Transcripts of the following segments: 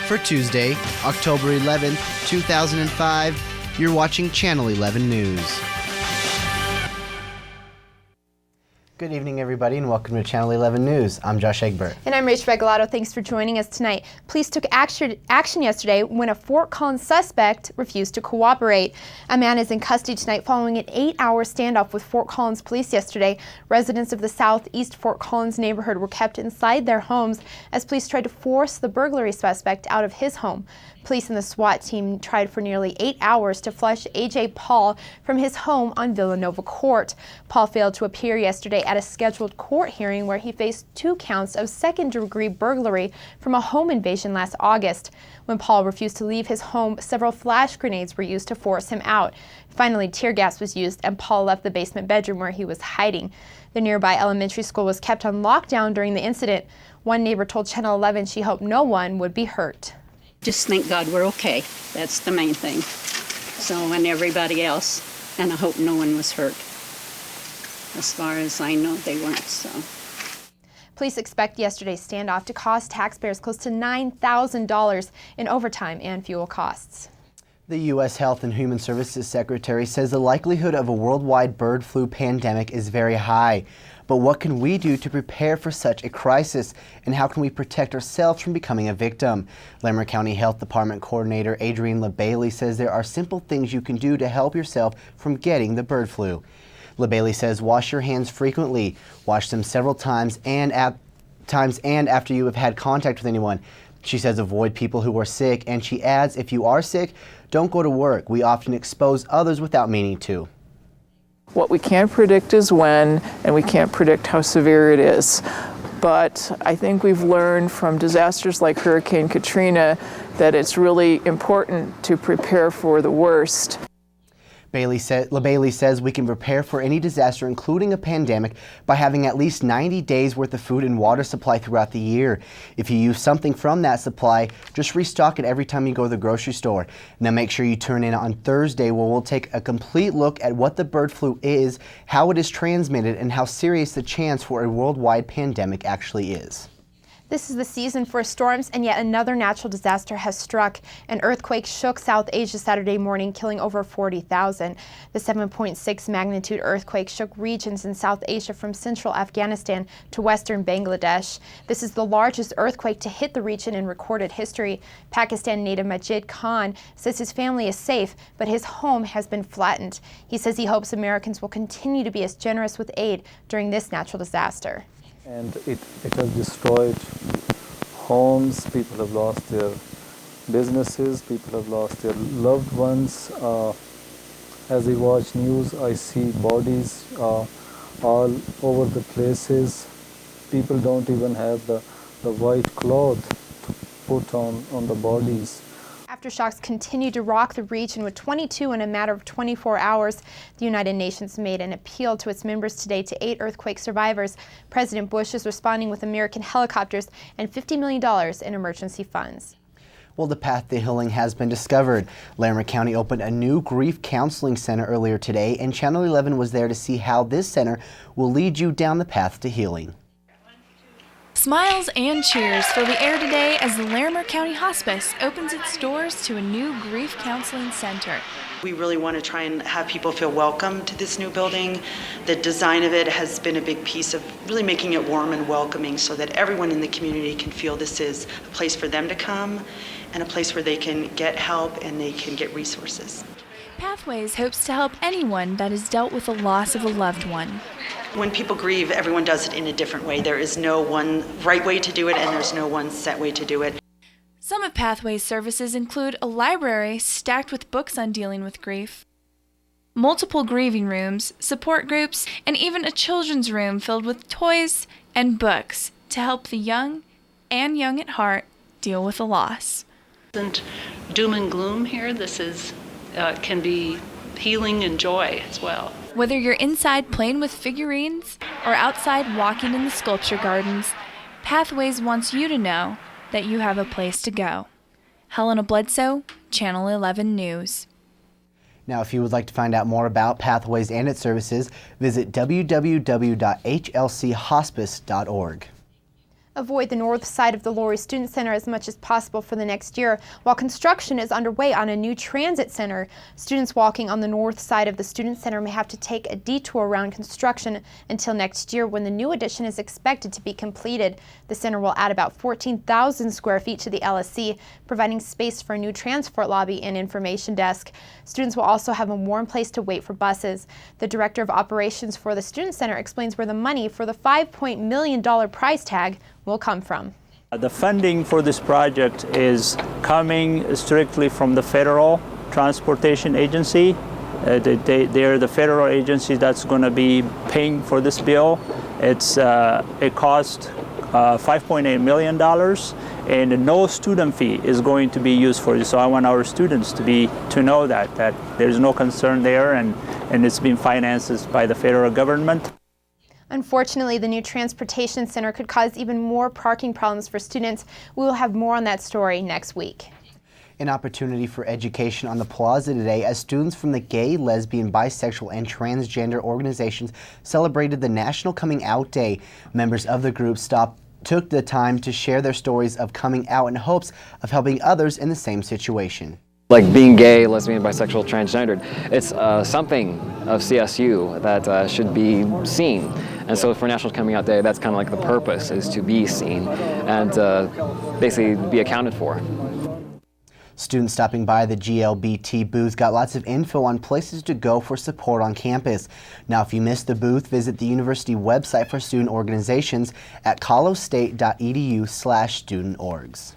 For Tuesday, October 11th, 2005, you're watching Channel 11 News. Good evening, everybody, and welcome to Channel 11 News. I'm Josh Egbert. And I'm Rach Regalado. Thanks for joining us tonight. Police took action yesterday when a Fort Collins suspect refused to cooperate. A man is in custody tonight following an 8-hour standoff with Fort Collins police yesterday. Residents of the southeast Fort Collins neighborhood were kept inside their homes as police tried to force the burglary suspect out of his home. Police and the SWAT team tried for nearly 8 hours to flush A.J. Paul from his home on Villanova Court. Paul failed to appear yesterday at a scheduled court hearing where he faced 2 counts of second-degree burglary from a home invasion last August. When Paul refused to leave his home, several flash grenades were used to force him out. Finally, tear gas was used and Paul left the basement bedroom where he was hiding. The nearby elementary school was kept on lockdown during the incident. One neighbor told Channel 11 she hoped no one would be hurt. Just thank God we're okay. That's the main thing. So, and everybody else, and I hope no one was hurt. As far as I know, they weren't, so. Police expect yesterday's standoff to cost taxpayers close to $9,000 in overtime and fuel costs. The U.S. Health and Human Services Secretary says the likelihood of a worldwide bird flu pandemic is very high. But what can we do to prepare for such a crisis, and how can we protect ourselves from becoming a victim? Larimer County Health Department Coordinator Adrienne LaBailey says there are simple things you can do to help yourself from getting the bird flu. LaBailey says wash your hands frequently, wash them several times and after you have had contact with anyone. She says avoid people who are sick, and she adds if you are sick, don't go to work. We often expose others without meaning to. What we can't predict is when, and we can't predict how severe it is. But I think we've learned from disasters like Hurricane Katrina that it's really important to prepare for the worst. LaBailey says we can prepare for any disaster, including a pandemic, by having at least 90 days worth of food and water supply throughout the year. If you use something from that supply, just restock it every time you go to the grocery store. Now make sure you turn in on Thursday, where we'll take a complete look at what the bird flu is, how it is transmitted, and how serious the chance for a worldwide pandemic actually is. This is the season for storms, and yet another natural disaster has struck. An earthquake shook South Asia Saturday morning, killing over 40,000. The 7.6 magnitude earthquake shook regions in South Asia from central Afghanistan to western Bangladesh. This is the largest earthquake to hit the region in recorded history. Pakistan native Majid Khan says his family is safe, but his home has been flattened. He says he hopes Americans will continue to be as generous with aid during this natural disaster. And it has destroyed homes, people have lost their businesses, people have lost their loved ones. As I watch news, I see bodies all over the places. People don't even have the white cloth to put on the bodies. Aftershocks continue to rock the region, with 22 in a matter of 24 hours. The United Nations made an appeal to its members today to aid earthquake survivors. President Bush is responding with American helicopters and $50 million in emergency funds. Well, the path to healing has been discovered. Larimer County opened a new grief counseling center earlier today, and Channel 11 was there to see how this center will lead you down the path to healing. Smiles and cheers fill the air today as the Larimer County Hospice opens its doors to a new grief counseling center. We really want to try and have people feel welcome to this new building. The design of it has been a big piece of really making it warm and welcoming so that everyone in the community can feel this is a place for them to come and a place where they can get help and they can get resources. Pathways hopes to help anyone that has dealt with the loss of a loved one. When people grieve, everyone does it in a different way. There is no one right way to do it, and there's no one set way to do it. Some of Pathways' services include a library stacked with books on dealing with grief, multiple grieving rooms, support groups, and even a children's room filled with toys and books to help the young and young at heart deal with a loss. Isn't doom and gloom here. This is can be healing and joy as well. Whether you're inside playing with figurines or outside walking in the sculpture gardens, Pathways wants you to know that you have a place to go. Helena Bledsoe, Channel 11 News. Now, if you would like to find out more about Pathways and its services, visit www.hlchospice.org. Avoid the north side of the Laurie Student Center as much as possible for the next year while construction is underway on a new transit center. Students walking on the north side of the Student Center may have to take a detour around construction until next year when the new addition is expected to be completed. The center will add about 14,000 square feet to the LSC, providing space for a new transport lobby and information desk. Students will also have a warm place to wait for buses. The Director of Operations for the Student Center explains where the money for the $5 million price tag will come from. The funding for this project is coming strictly from the Federal Transportation Agency. They're the federal agency that's going to be paying for this bill. It cost $5.8 million, and no student fee is going to be used for this. So I want our students to know that there's no concern there, and it's being financed by the federal government. Unfortunately, the new transportation center could cause even more parking problems for students. We will have more on that story next week. An opportunity for education on the plaza today as students from the gay, lesbian, bisexual, and transgender organizations celebrated the National Coming Out Day. Members of the group took the time to share their stories of coming out in hopes of helping others in the same situation. Like being gay, lesbian, bisexual, transgendered, it's something of CSU that should be seen. And so for National Coming Out Day, that's kind of like the purpose, is to be seen and basically be accounted for. Students stopping by the GLBT booth got lots of info on places to go for support on campus. Now, if you missed the booth, visit the university website for student organizations at colostate.edu/studentorgs.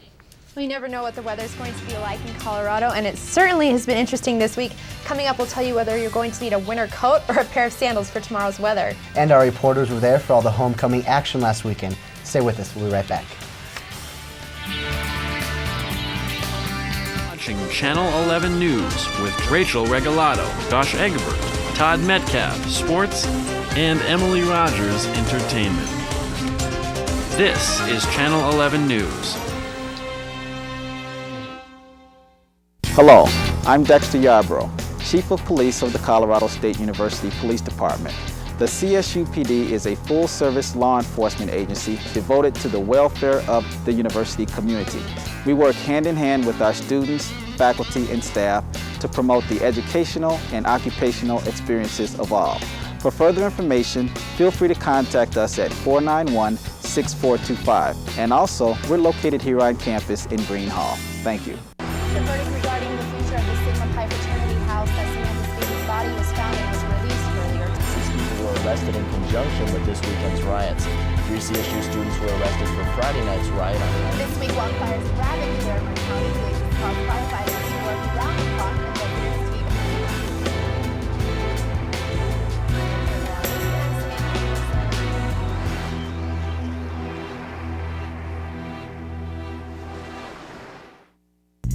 We never know what the weather's going to be like in Colorado, and it certainly has been interesting this week. Coming up, we'll tell you whether you're going to need a winter coat or a pair of sandals for tomorrow's weather. And our reporters were there for all the homecoming action last weekend. Stay with us. We'll be right back. Watching Channel 11 News with Rachel Regalado, Josh Egbert, Todd Metcalf, Sports, and Emily Rogers, Entertainment. This is Channel 11 News. Hello, I'm Dexter Yarbrough, Chief of Police of the Colorado State University Police Department. The CSU PD is a full-service law enforcement agency devoted to the welfare of the university community. We work hand-in-hand with our students, faculty, and staff to promote the educational and occupational experiences of all. For further information, feel free to contact us at 491-6425. And also, we're located here on campus in Green Hall. Thank you. The verdict regarding the future of the Sigma Pi fraternity house that Samantha Stevens' body was found in was released earlier. 6 people were arrested in conjunction with this weekend's riots. 3 CSU students were arrested for Friday night's riot. This week, wildfires ravaged Larimer County. Blaze caused firefighters to work around the clock and residents to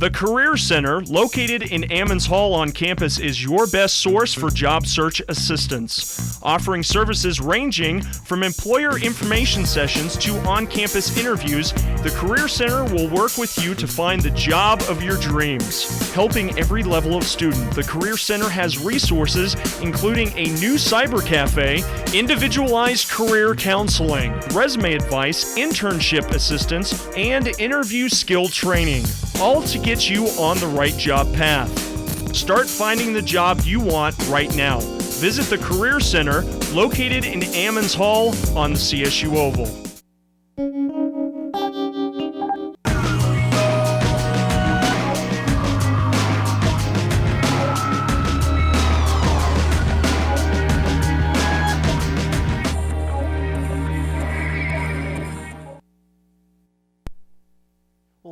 The Career Center, located in Ammons Hall on campus, is your best source for job search assistance, offering services ranging from employer information sessions to on-campus interviews. The Career Center will work with you to find the job of your dreams. Helping every level of student, the Career Center has resources including a new cyber cafe, individualized career counseling, resume advice, internship assistance, and interview skill training, all to get you on the right job path. Start finding the job you want right now. Visit the Career Center, located in Ammons Hall on the CSU Oval.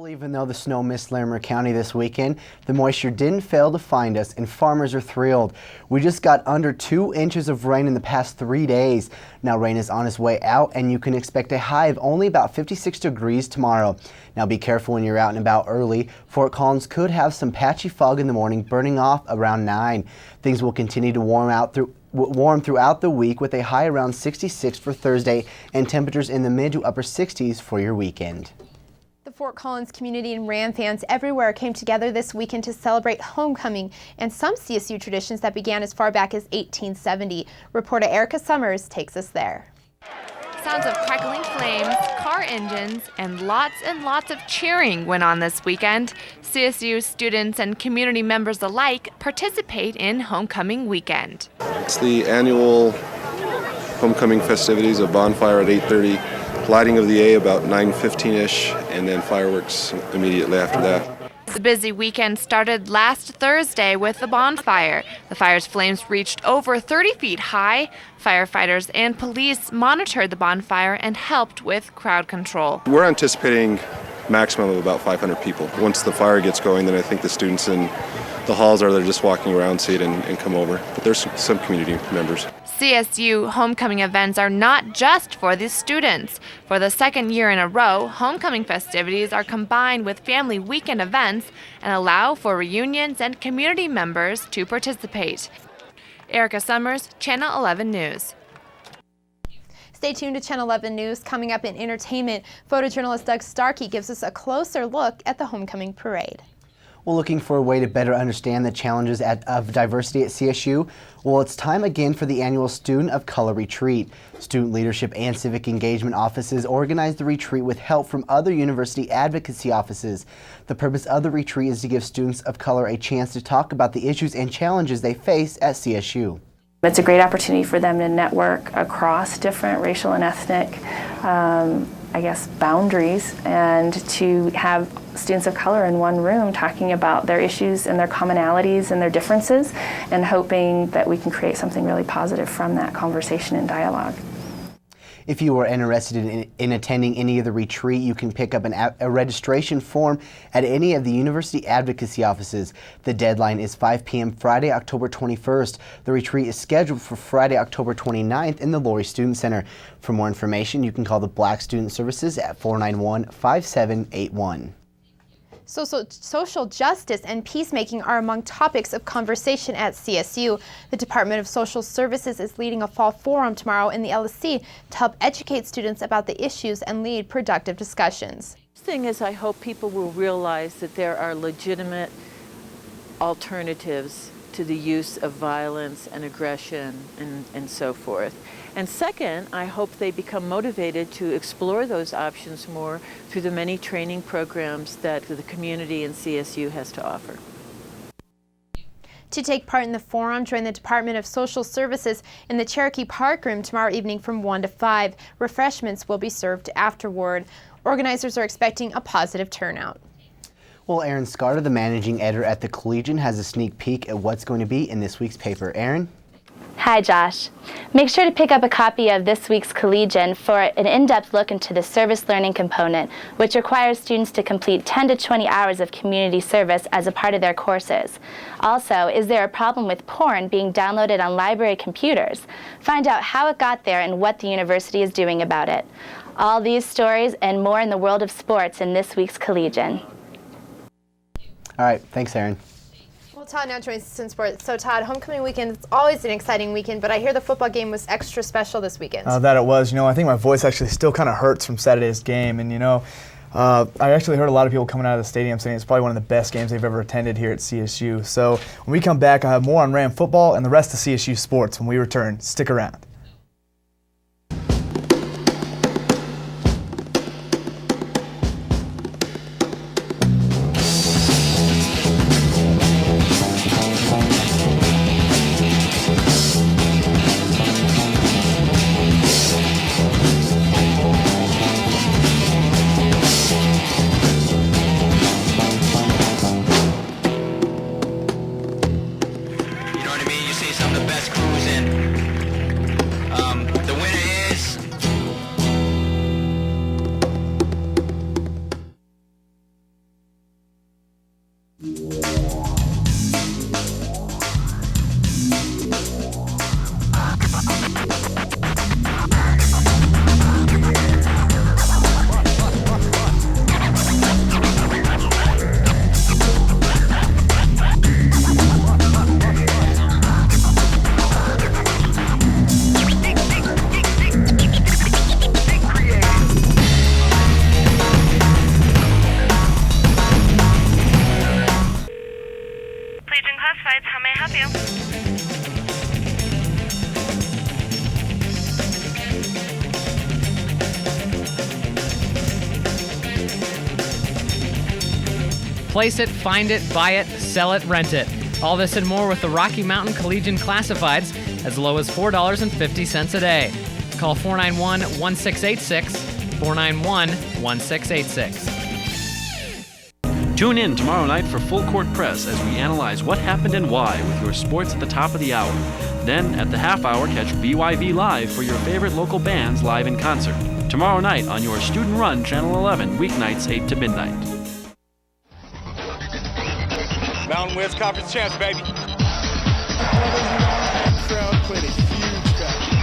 Even though the snow missed Larimer County this weekend, the moisture didn't fail to find us, and farmers are thrilled. We just got under 2 inches of rain in the past 3 days. Now rain is on its way out, and you can expect a high of only about 56 degrees tomorrow. Now be careful when you're out and about early. Fort Collins could have some patchy fog in the morning, burning off around 9. Things will continue to warm throughout the week with a high around 66 for Thursday and temperatures in the mid to upper 60s for your weekend. The Fort Collins community and Ram fans everywhere came together this weekend to celebrate homecoming and some CSU traditions that began as far back as 1870. Reporter Erica Summers takes us there. Sounds of crackling flames, car engines, and lots of cheering went on this weekend. CSU students and community members alike participate in Homecoming Weekend. It's the annual homecoming festivities, a bonfire at 8:30, lighting of the A about 9:15-ish, and then fireworks immediately after that. The busy weekend started last Thursday with the bonfire. The fire's flames reached over 30 feet high. Firefighters and police monitored the bonfire and helped with crowd control. We're anticipating maximum of about 500 people. Once the fire gets going, then I think the students in the halls are there just walking around, see it, and come over. But there's some community members. CSU homecoming events are not just for the students. For the second year in a row, homecoming festivities are combined with family weekend events and allow for reunions and community members to participate. Erica Summers, Channel 11 News. Stay tuned to Channel 11 News. Coming up in entertainment, photojournalist Doug Starkey gives us a closer look at the homecoming parade. Well, looking for a way to better understand the challenges of diversity at CSU? Well, it's time again for the annual Student of Color Retreat. Student Leadership and Civic Engagement offices organized the retreat with help from other university advocacy offices. The purpose of the retreat is to give students of color a chance to talk about the issues and challenges they face at CSU. It's a great opportunity for them to network across different racial and ethnic boundaries, and to have students of color in one room talking about their issues and their commonalities and their differences, and hoping that we can create something really positive from that conversation and dialogue. If you are interested in attending any of the retreat, you can pick up a registration form at any of the university advocacy offices. The deadline is 5 p.m. Friday, October 21st. The retreat is scheduled for Friday, October 29th in the Laurie Student Center. For more information, you can call the Black Student Services at 491-5781. Social justice and peacemaking are among topics of conversation at CSU. The Department of Social Services is leading a fall forum tomorrow in the LSC to help educate students about the issues and lead productive discussions. The thing is, I hope people will realize that there are legitimate alternatives to the use of violence and aggression and so forth. And second, I hope they become motivated to explore those options more through the many training programs that the community and CSU has to offer. To take part in the forum, join the Department of Social Services in the Cherokee Park Room tomorrow evening from 1 to 5. Refreshments will be served afterward. Organizers are expecting a positive turnout. Well, Erin Scarter, the managing editor at the Collegian, has a sneak peek at what's going to be in this week's paper. Erin? Hi, Josh. Make sure to pick up a copy of this week's Collegian for an in-depth look into the service learning component, which requires students to complete 10 to 20 hours of community service as a part of their courses. Also, is there a problem with porn being downloaded on library computers? Find out how it got there and what the university is doing about it. All these stories and more in the world of sports in this week's Collegian. All right, thanks, Erin. Well, Todd now joins us in sports. So, Todd, homecoming weekend, it's always an exciting weekend, but I hear the football game was extra special this weekend. That it was. I think my voice actually still kind of hurts from Saturday's game. And, I actually heard a lot of people coming out of the stadium saying it's probably one of the best games they've ever attended here at CSU. So, when we come back, I'll have more on Ram football and the rest of CSU sports when we return. Stick around. Classifieds. How may I help you? Place it, find it, buy it, sell it, rent it. All this and more with the Rocky Mountain Collegian Classifieds, as low as $4.50 a day. Call 491-1686, 491-1686. Tune in tomorrow night for Full Court Press as we analyze what happened and why with your sports at the top of the hour. Then, at the half hour, catch BYV Live for your favorite local bands live in concert. Tomorrow night on your student-run Channel 11, weeknights 8 to midnight. Mountain West Conference champs, baby. Crowd played a huge factor.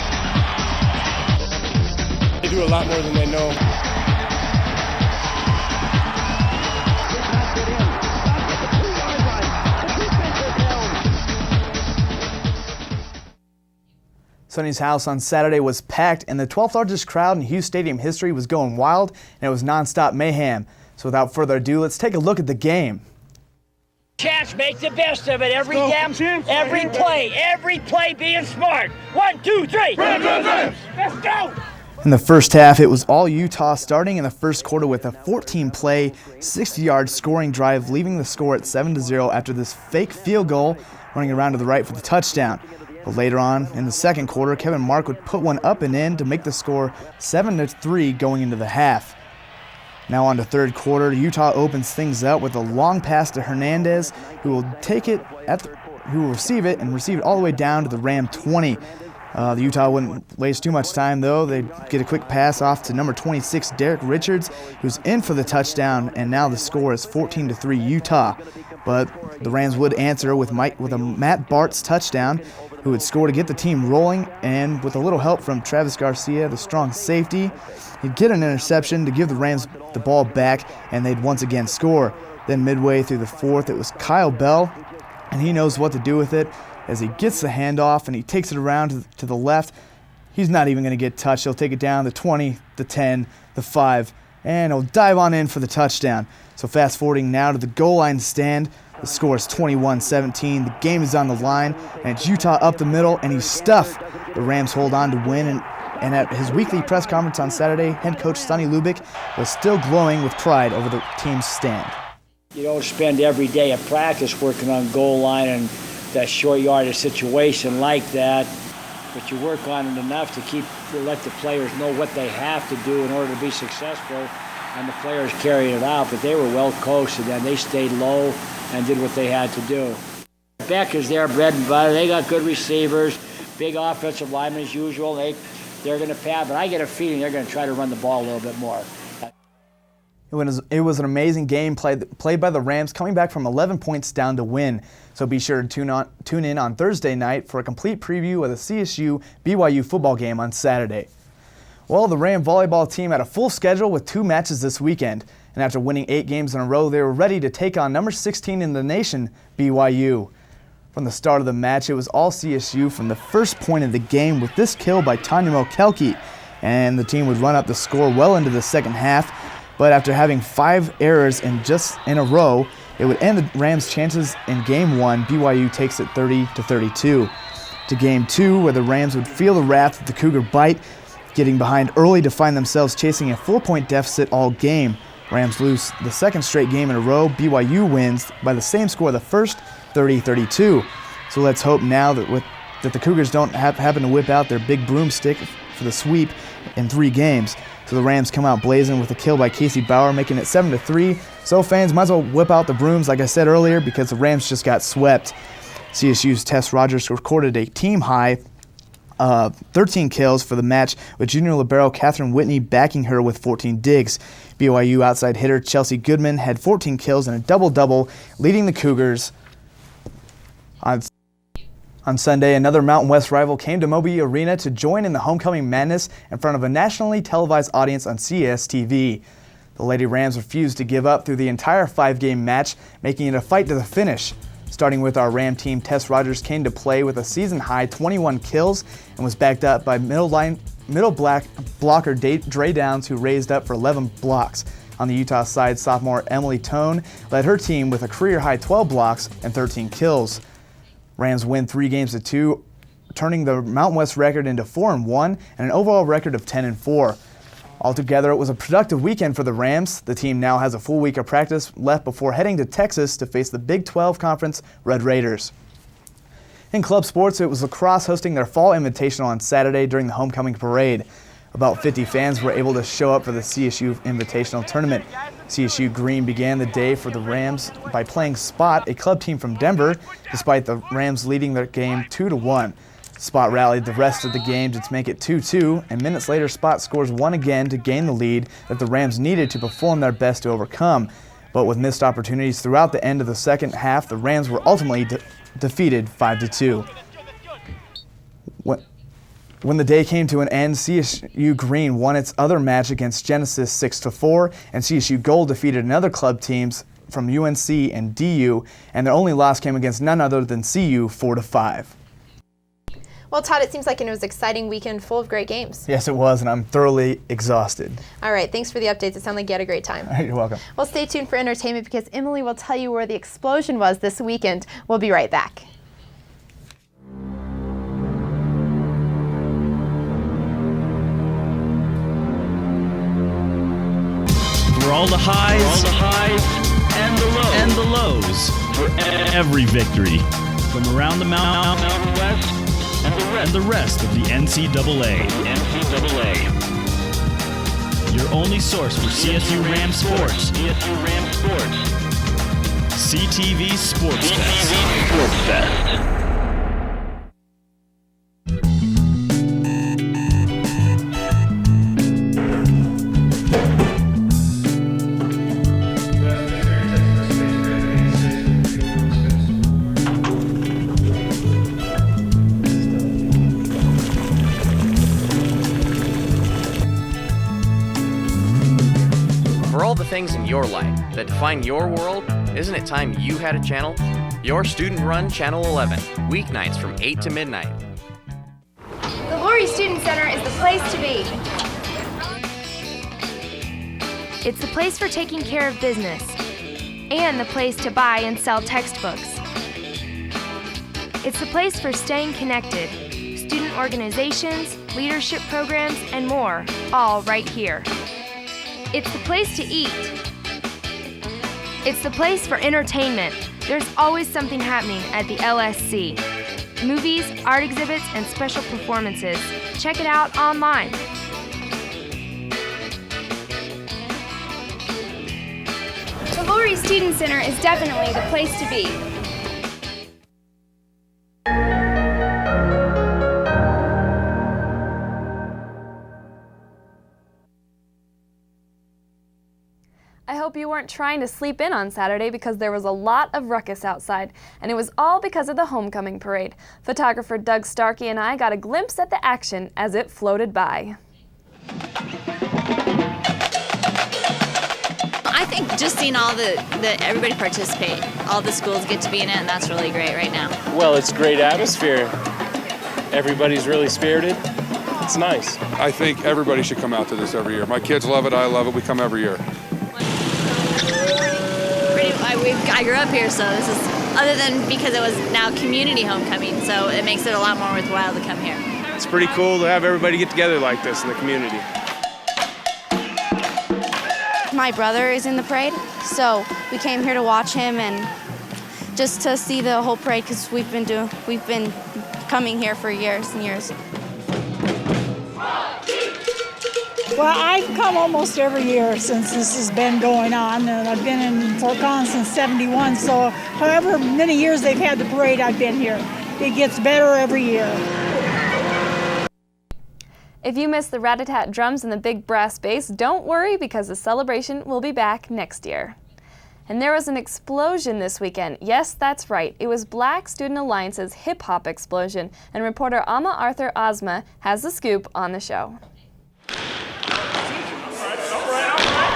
They do a lot more than they know. Sonny's house on Saturday was packed, and the 12th largest crowd in Hughes Stadium history was going wild, and it was nonstop mayhem. So without further ado, let's take a look at the game. Champs make the best of it every play being smart. 1, 2, 3. Let's go. In the first half, it was all Utah, starting in the first quarter with a 14-play, 60-yard scoring drive, leaving the score at 7-0 after this fake field goal running around to the right for the touchdown. But later on, in the second quarter, Kevin Mark would put one up and in to make the score 7-3 going into the half. Now on to third quarter, Utah opens things up with a long pass to Hernandez, who will receive it all the way down to the Ram 20. The Utah wouldn't waste too much time though. They'd get a quick pass off to number 26, Derek Richards, who's in for the touchdown, and now the score is 14-3 Utah. But the Rams would answer with a Matt Bart's touchdown, who would score to get the team rolling, and with a little help from Travis Garcia, the strong safety, he'd get an interception to give the Rams the ball back, and they'd once again score. Then midway through the fourth, it was Kyle Bell, and he knows what to do with it as he gets the handoff and he takes it around to the left. He's not even going to get touched. He'll take it down the 20, the 10, the 5, and he'll dive on in for the touchdown. So fast forwarding now to the goal line stand. The score is 21-17. The game is on the line, and it's Utah up the middle, and he's stuffed. The Rams hold on to win, and at his weekly press conference on Saturday, head coach Sonny Lubick was still glowing with pride over the team's stand. You don't spend every day at practice working on goal line and that short yardage situation like that, but you work on it enough to let the players know what they have to do in order to be successful, and the players carried it out, but they were well coached, and then they stayed low and did what they had to do. Beck is their bread and butter. They got good receivers, big offensive linemen as usual. They're going to pad, but I get a feeling they're going to try to run the ball a little bit more. It was an amazing game played by the Rams, coming back from 11 points down to win. So be sure to tune in on Thursday night for a complete preview of the CSU BYU football game on Saturday. Well, the Ram volleyball team had a full schedule with 2 matches this weekend, and after winning 8 games in a row, they were ready to take on number 16 in the nation, BYU. From the start of the match, it was all CSU from the first point of the game with this kill by Tanya Mokelke, and the team would run up the score well into the second half, but after having 5 errors in a row, it would end the Rams' chances in Game 1. BYU takes it 30-32. To Game 2, where the Rams would feel the wrath of the Cougar bite, getting behind early to find themselves chasing a 4-point deficit all game. Rams lose the second straight game in a row. BYU wins by the same score the first, 30-32. So let's hope now that the Cougars don't happen to whip out their big broomstick for the sweep in 3 games. So the Rams come out blazing with a kill by Casey Bauer, making it 7-3. So fans might as well whip out the brooms, like I said earlier, because the Rams just got swept. CSU's Tess Rogers recorded a team-high 13 kills for the match, with junior libero Catherine Whitney backing her with 14 digs. BYU outside hitter Chelsea Goodman had 14 kills and a double-double, leading the Cougars. On Sunday, another Mountain West rival came to Moby Arena to join in the homecoming madness in front of a nationally televised audience on CSTV. The Lady Rams refused to give up through the entire 5-game match, making it a fight to the finish. Starting with our Ram team, Tess Rogers came to play with a season-high 21 kills and was backed up by middle blocker Dre Downs, who raised up for 11 blocks. On the Utah side, sophomore Emily Tone led her team with a career-high 12 blocks and 13 kills. Rams win 3-2, turning the Mountain West record into 4-1 and an overall record of 10-4. Altogether, it was a productive weekend for the Rams. The team now has a full week of practice left before heading to Texas to face the Big 12 Conference Red Raiders. In club sports, it was lacrosse hosting their fall invitational on Saturday during the homecoming parade. About 50 fans were able to show up for the CSU Invitational Tournament. CSU Green began the day for the Rams by playing Spot, a club team from Denver, despite the Rams leading their game 2-1. Spot rallied the rest of the game to make it 2-2, and minutes later Spot scores one again to gain the lead that the Rams needed to perform their best to overcome. But with missed opportunities throughout the end of the second half, the Rams were ultimately defeated 5-2. When the day came to an end, CSU Green won its other match against Genesis 6-4, and CSU Gold defeated another club teams from UNC and DU, and their only loss came against none other than CU 4-5. Well, Todd, it seems like it was an exciting weekend full of great games. Yes, it was, and I'm thoroughly exhausted. All right, thanks for the updates. It sounded like you had a great time. You're welcome. Well, stay tuned for entertainment because Emily will tell you where the explosion was this weekend. We'll be right back. For all the highs, and the lows, for every victory from around the Mountain West and the rest of the NCAA. Your only source for CSU Ram sports. CTV Sports Fest. Things in your life that define your world, isn't it time you had a channel? Your student-run Channel 11, weeknights from 8 to midnight. The Laurie Student Center is the place to be. It's the place for taking care of business and the place to buy and sell textbooks. It's the place for staying connected, student organizations, leadership programs, and more, all right here. It's the place to eat. It's the place for entertainment. There's always something happening at the LSC. Movies, art exhibits, and special performances. Check it out online. The Laurie Student Center is definitely the place to be. I hope you weren't trying to sleep in on Saturday because there was a lot of ruckus outside, and it was all because of the homecoming parade. Photographer Doug Starkey and I got a glimpse at the action as it floated by. I think just seeing all everybody participate, all the schools get to be in it, and that's really great right now. Well, it's great atmosphere. Everybody's really spirited. It's nice. I think everybody should come out to this every year. My kids love it, I love it, we come every year. I grew up here, so this is, other than because it was now community homecoming, so it makes it a lot more worthwhile to come here. It's pretty cool to have everybody get together like this in the community. My brother is in the parade, so we came here to watch him and just to see the whole parade because we've been coming here for years and years. Well, I've come almost every year since this has been going on, and I've been in Fort Collins since '71, so however many years they've had the parade, I've been here. It gets better every year. If you missed the rat-a-tat drums and the big brass bass, don't worry because the celebration will be back next year. And there was an explosion this weekend. Yes, that's right. It was Black Student Alliance's hip-hop explosion, and reporter Alma Arthur Ozma has the scoop on the show.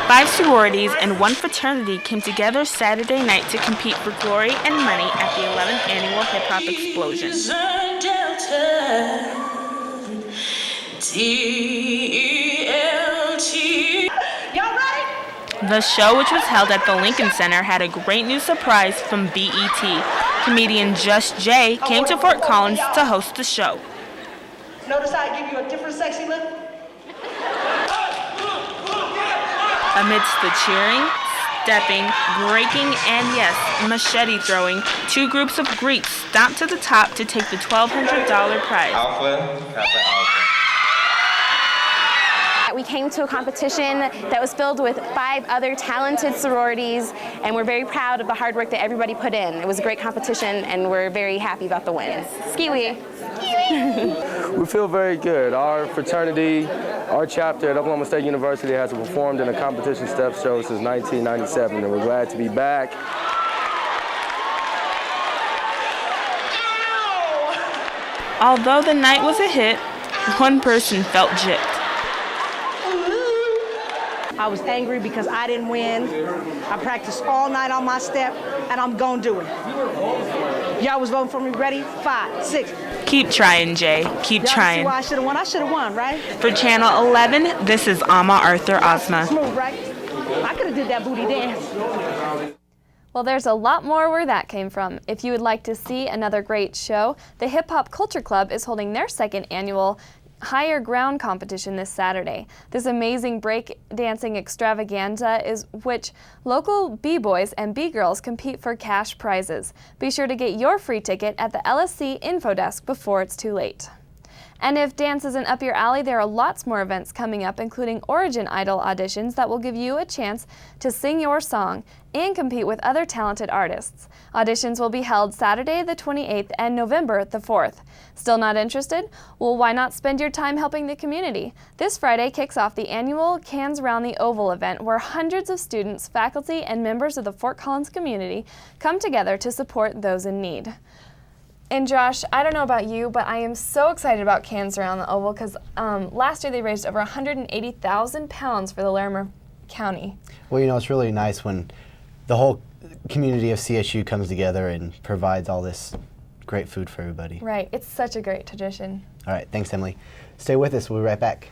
5 sororities and 1 fraternity came together Saturday night to compete for glory and money at the 11th annual Hip Hop Explosion. Y'all ready? The show, which was held at the Lincoln Center, had a great new surprise from BET. Comedian Just Jay came to Fort Collins to host the show. Notice how I give you a different sexy look? Amidst the cheering, stepping, breaking, and yes, machete throwing, two groups of Greeks stomped to the top to take the $1,200 prize. Alpha, Kappa, Alpha. We came to a competition that was filled with 5 other talented sororities, and we're very proud of the hard work that everybody put in. It was a great competition, and we're very happy about the win. Ski-wee! We feel very good. Our fraternity, our chapter at Oklahoma State University has performed in a competition step show since 1997, and we're glad to be back. Although the night was a hit, one person felt gypped. I was angry because I didn't win. I practiced all night on my step, and I'm gonna do it. Y'all was voting for me. Ready? 5, 6. Keep trying, Jay. Keep Y'all trying. see why I should have won? I should have won, right? For Channel 11, this is Alma Arthur Ozma. Smooth, right? I could have did that booty dance. Well, there's a lot more where that came from. If you would like to see another great show, the Hip Hop Culture Club is holding their 2nd annual Higher Ground competition this Saturday. This amazing break dancing extravaganza is which local B-boys and B-girls compete for cash prizes. Be sure to get your free ticket at the LSC info desk before it's too late. And if dance isn't up your alley, there are lots more events coming up, including Origin Idol auditions that will give you a chance to sing your song and compete with other talented artists. Auditions will be held Saturday the 28th and November the 4th. Still not interested? Well, why not spend your time helping the community? This Friday kicks off the annual Cans Round the Oval event, where hundreds of students, faculty, and members of the Fort Collins community come together to support those in need. And Josh, I don't know about you, but I am so excited about Cans Around the Oval because last year they raised over 180,000 pounds for the Larimer County. Well, you know, it's really nice when the whole community of CSU comes together and provides all this great food for everybody. Right, it's such a great tradition. All right, thanks, Emily. Stay with us, we'll be right back.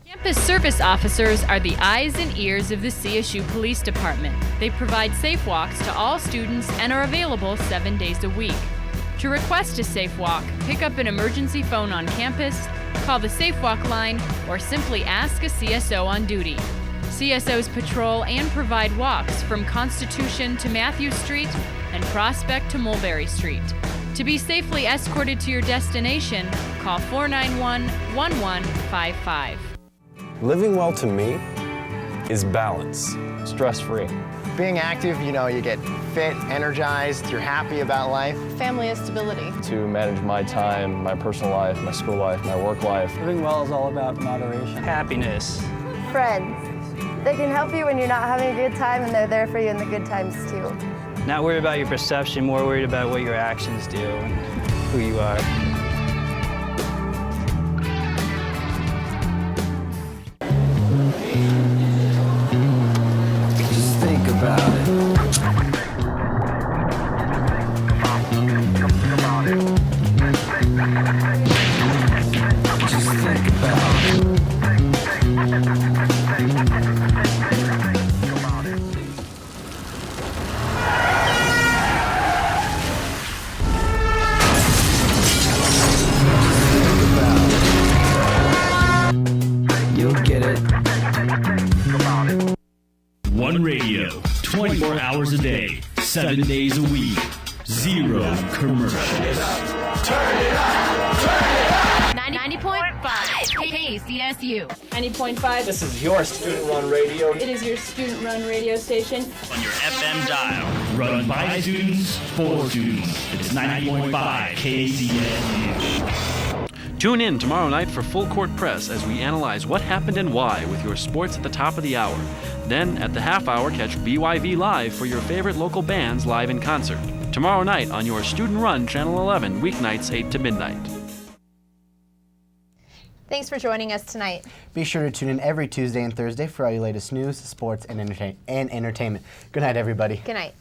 Campus service officers are the eyes and ears of the CSU Police Department. They provide safe walks to all students and are available 7 days a week. To request a safe walk, pick up an emergency phone on campus, call the Safe Walk line, or simply ask a CSO on duty. CSOs patrol and provide walks from Constitution to Matthew Street and Prospect to Mulberry Street. To be safely escorted to your destination, call 491-1155. Living well to me is balance. Stress-free. Being active, you know, you get fit, energized, you're happy about life. Family is stability. To manage my time, my personal life, my school life, my work life. Living well is all about moderation. Happiness. Friends. They can help you when you're not having a good time, and they're there for you in the good times too. Not worried about your perception, more worried about what your actions do and who you are. One radio, 24 hours a day, 7 days a week, zero commercials. Turn it up, turn it up. 90.5 KCSU. 90.5. This is your student-run radio. It is your student-run radio station. On your FM dial, run by students, for students. It's 90.5 KCSU. Tune in tomorrow night for Full Court Press as we analyze what happened and why with your sports at the top of the hour. Then, at the half hour, catch BYV Live for your favorite local bands live in concert. Tomorrow night on your student-run Channel 11, weeknights 8 to midnight. Thanks for joining us tonight. Be sure to tune in every Tuesday and Thursday for all your latest news, sports, and entertainment. Good night, everybody. Good night.